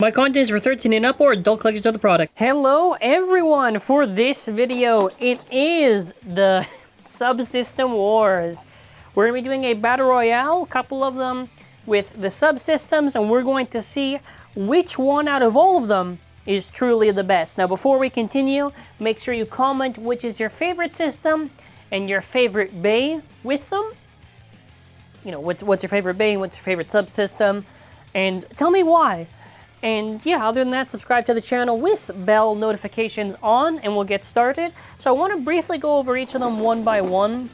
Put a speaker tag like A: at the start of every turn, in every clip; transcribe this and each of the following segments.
A: My content is for 13 and up or adult collectors of the product. Hello everyone! For this video, it is the Subsystem Wars. We're going to be doing a Battle Royale, a couple of them, with the subsystems, and we're going to see which one out of all of them is truly the best. Now before we continue, make sure you comment which is your favorite system and your favorite bay with them. You know, what's your favorite bay, what's your favorite subsystem, and tell me why. And yeah, other than that, subscribe to the channel with bell notifications on, and we'll get started. So I want to briefly go over each of them one by one.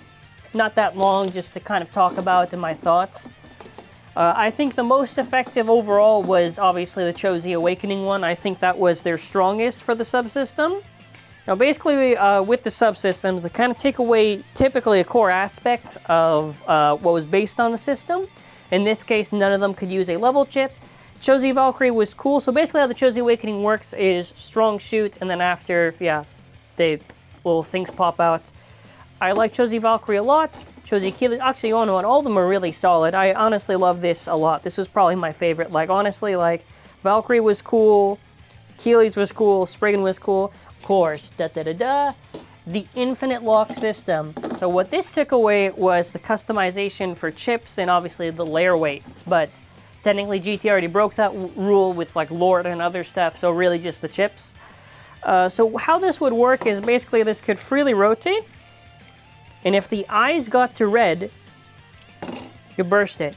A: Not that long, just to kind of talk about my thoughts. I think the most effective overall was obviously the Cho-Z Awakening one. I think that was their strongest for the subsystem. Now basically, with the subsystems, they kind of take away typically a core aspect of what was based on the system. In this case, none of them could use a level chip. Cho-Z Valkyrie was cool. So basically how the Cho-Z Awakening works is strong shoot, and then after, yeah, the little things pop out. I like Cho-Z Valkyrie a lot. Cho-Z Keely, actually, you know what, all of them are really solid. I honestly love this a lot. This was probably my favorite. Like, honestly, like, Valkyrie was cool, Keely's was cool, Spriggan was cool. Of course, the infinite lock system. So what this took away was the customization for chips and obviously the layer weights, but technically, GT already broke that rule with like Lord and other stuff, so really just the chips. So how this would work is basically this could freely rotate, and if the eyes got to red, you burst it.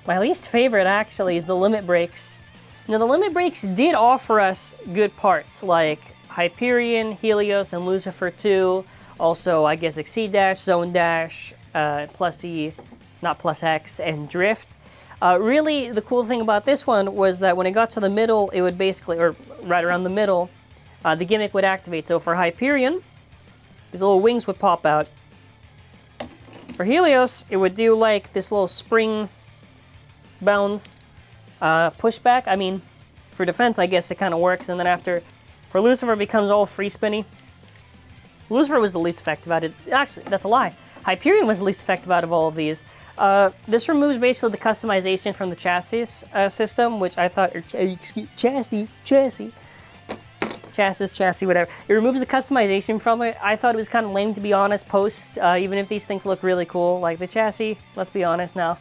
A: My least favorite actually is the limit breaks. Now the limit breaks did offer us good parts like Hyperion, Helios, and Lucifer 2. Also, I guess Exceed Dash, Zone Dash, Plus E, not Plus X, and Drift. Really, the cool thing about this one was that when it got to the middle, it would basically, or right around the middle, the gimmick would activate. So for Hyperion, these little wings would pop out. For Helios, it would do like this little spring-bound pushback. I mean, for defense, I guess it kind of works. And then after, for Lucifer, it becomes all free spinny. Lucifer was the least effective out of it. Actually, that's a lie. Hyperion was the least effective out of all of these. This removes basically the customization from the chassis system, which I thought, or chassis, whatever. It removes the customization from it. I thought it was kind of lame, to be honest, post, even if these things look really cool. Like the chassis, let's be honest now.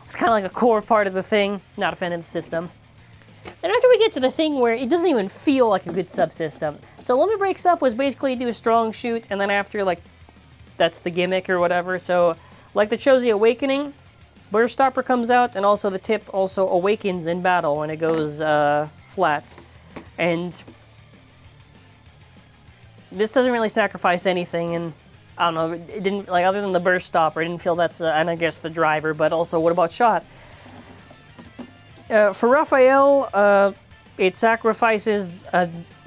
A: It's kind of like a core part of the thing. Not a fan of the system. And after we get to the thing where it doesn't even feel like a good subsystem. So limit break stuff was basically do a strong shoot, and then after, like, that's the gimmick or whatever. So like the Cho-Z Awakening, Burst Stopper comes out, and also the tip also awakens in battle when it goes flat. And this doesn't really sacrifice anything, and I don't know, it didn't, like, other than the Burst Stopper, I didn't feel that's, and I guess the driver, but also what about shot? For Raphael, it sacrifices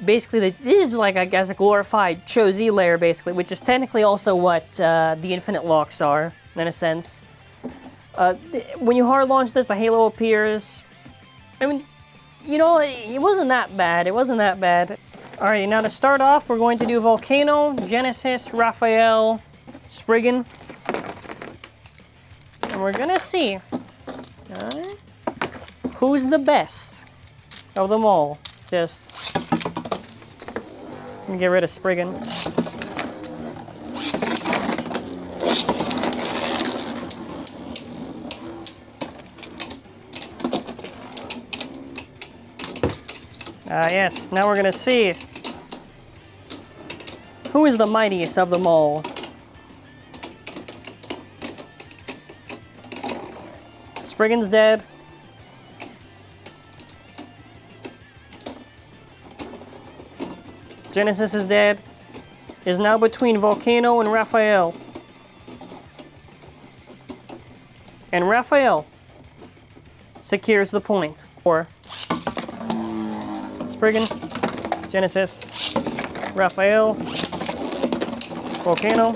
A: basically, this is like, I guess, a glorified Cho-Z layer, basically, which is technically also what the infinite locks are, in a sense. When you hard launch this, a halo appears. I mean, you know, it wasn't that bad. It wasn't that bad. Alrighty, now to start off, we're going to do Volcano, Genesis, Raphael, Spriggan. And we're gonna see who's the best of them all. Just let me get rid of Spriggan. Yes, now we're gonna see who is the mightiest of them all. Spriggan's dead. Genesis is dead. Is now between Volcano and Raphael. And Raphael secures the point. Or Spriggan, Genesis, Raphael, Volcano.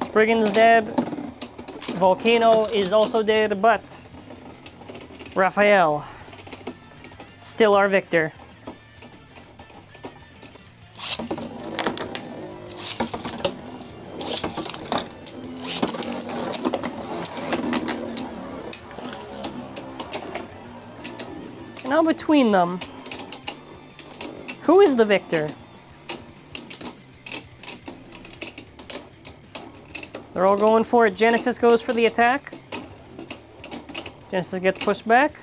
A: Spriggan's dead. Volcano is also dead, but Raphael, still our victor. now between them, who is the victor? They're all going for it. Genesis goes for the attack. Genesis gets pushed back.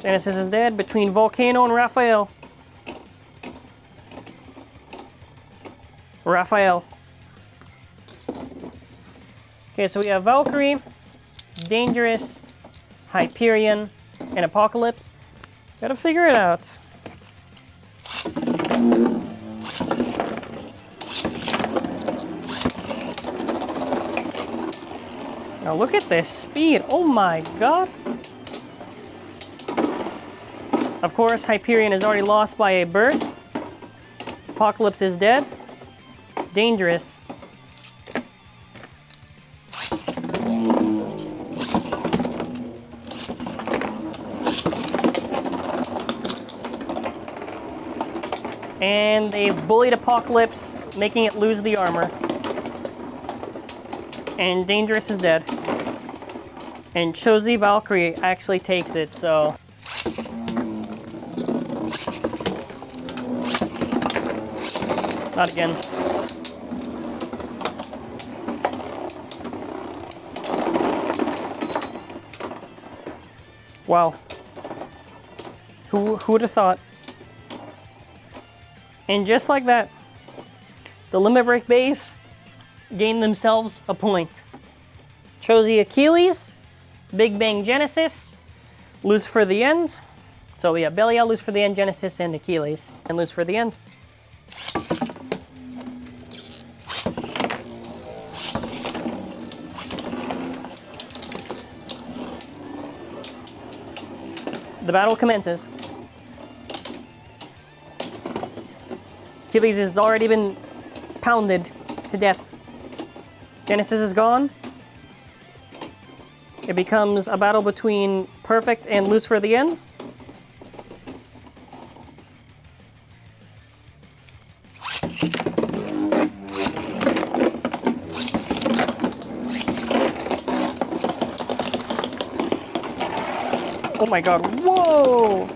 A: Genesis is dead between Volcano and Raphael. Raphael. Okay, so we have Valkyrie, Dangerous, Hyperion, and Apocalypse. Gotta figure it out. Now look at this speed. Oh my god. Of course, Hyperion is already lost by a burst. Apocalypse is dead. Dangerous. And they bullied Apocalypse, making it lose the armor. And Dangerous is dead. And Cho-Z Valkyrie actually takes it, so... Not again. Wow. Who would have thought? And just like that, the Limit Break base gained themselves a point. Cho-Z Achilles, Big Bang Genesis, Lucifer the End. So we have Belial, Lucifer the End, Genesis, and Achilles. And Lucifer the End. The battle commences. Achilles has already been pounded to death. Genesis is gone. It becomes a battle between Perfect and Lucifer the End. Oh my god, whoa!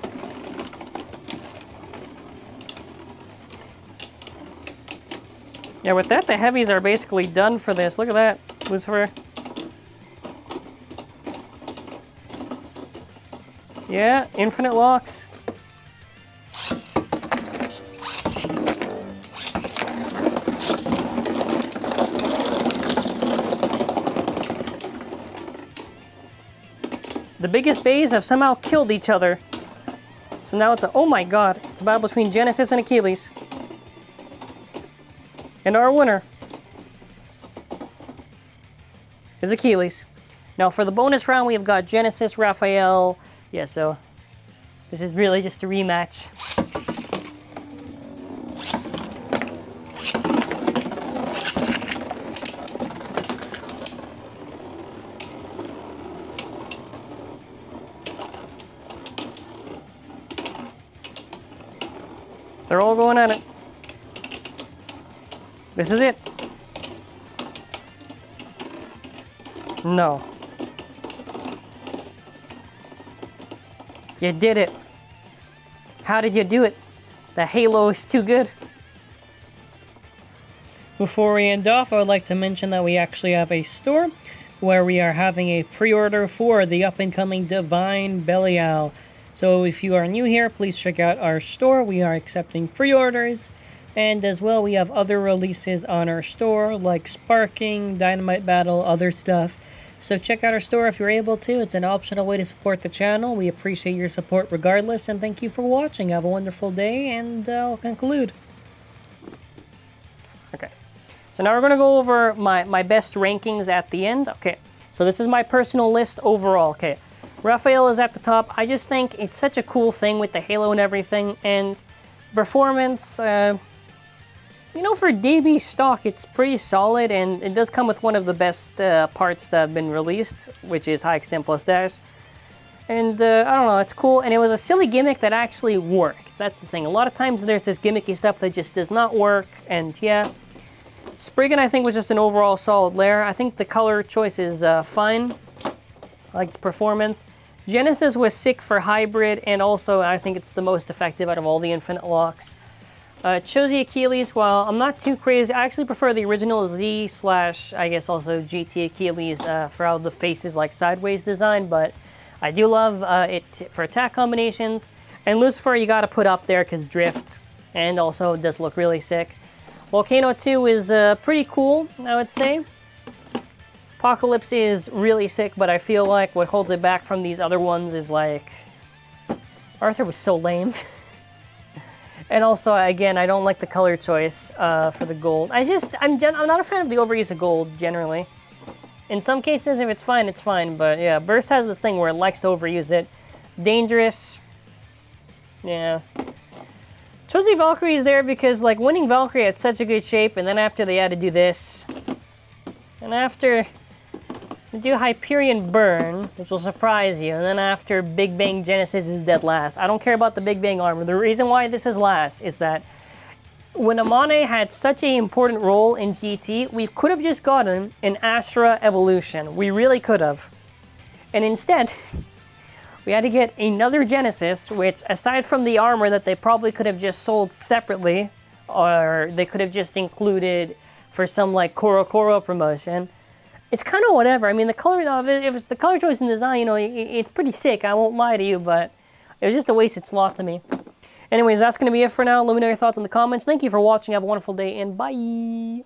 A: Yeah, with that, the heavies are basically done for this. Look at that, Lucifer. Yeah, infinite locks. The biggest bays have somehow killed each other. So now it's a, oh my god, it's a battle between Genesis and Achilles. And our winner is Achilles. Now for the bonus round, we have got Genesis, Raphael. Yeah, so this is really just a rematch. They're all going at it. This is it. No. You did it. How did you do it? The halo is too good. Before we end off, I would like to mention that we actually have a store where we are having a pre-order for the up-and-coming Divine Belial. So if you are new here, please check out our store. We are accepting pre-orders. And as well, we have other releases on our store, like Sparking, Dynamite Battle, other stuff. So check out our store if you're able to. It's an optional way to support the channel. We appreciate your support regardless, and thank you for watching. Have a wonderful day, and I'll conclude. Okay, so now we're going to go over my best rankings at the end. Okay, so this is my personal list overall. Okay, Raphael is at the top. I just think it's such a cool thing with the halo and everything, and performance, you know, for DB stock, it's pretty solid, and it does come with one of the best parts that have been released, which is High Extend Plus Dash. And I don't know, it's cool, and it was a silly gimmick that actually worked. That's the thing. A lot of times there's this gimmicky stuff that just does not work, and yeah. Spriggan, I think, was just an overall solid layer. I think the color choice is fine. I like the performance. Genesis was sick for hybrid, and also I think it's the most effective out of all the infinite locks. Cho-Z Achilles, while I'm not too crazy, I actually prefer the original Z / I guess also GT Achilles for how the face is like sideways design, but I do love it for attack combinations. And Lucifer you gotta put up there because drift, and also it does look really sick. Volcano 2 is pretty cool, I would say. Apocalypse is really sick, but I feel like what holds it back from these other ones is like... Arthur was so lame. And also, again, I don't like the color choice for the gold. I'm not a fan of the overuse of gold, generally. In some cases, if it's fine, but yeah, Burst has this thing where it likes to overuse it. Dangerous. Yeah. Cho-Z Valkyrie is there because, like, winning Valkyrie had such a good shape, and then after they had to do this. And after... do Hyperion Burn, which will surprise you, and then after Big Bang Genesis is dead last. I don't care about the Big Bang armor. The reason why this is last is that when Amane had such an important role in GT, we could have just gotten an Astra evolution. We really could have. And instead, we had to get another Genesis, which aside from the armor that they probably could have just sold separately, or they could have just included for some like Koro promotion, it's kind of whatever. I mean, the color, if it's the color choice and design, you know, it's pretty sick. I won't lie to you, but it was just a wasted slot to me. Anyways, that's going to be it for now. Let me know your thoughts in the comments. Thank you for watching. Have a wonderful day, and bye.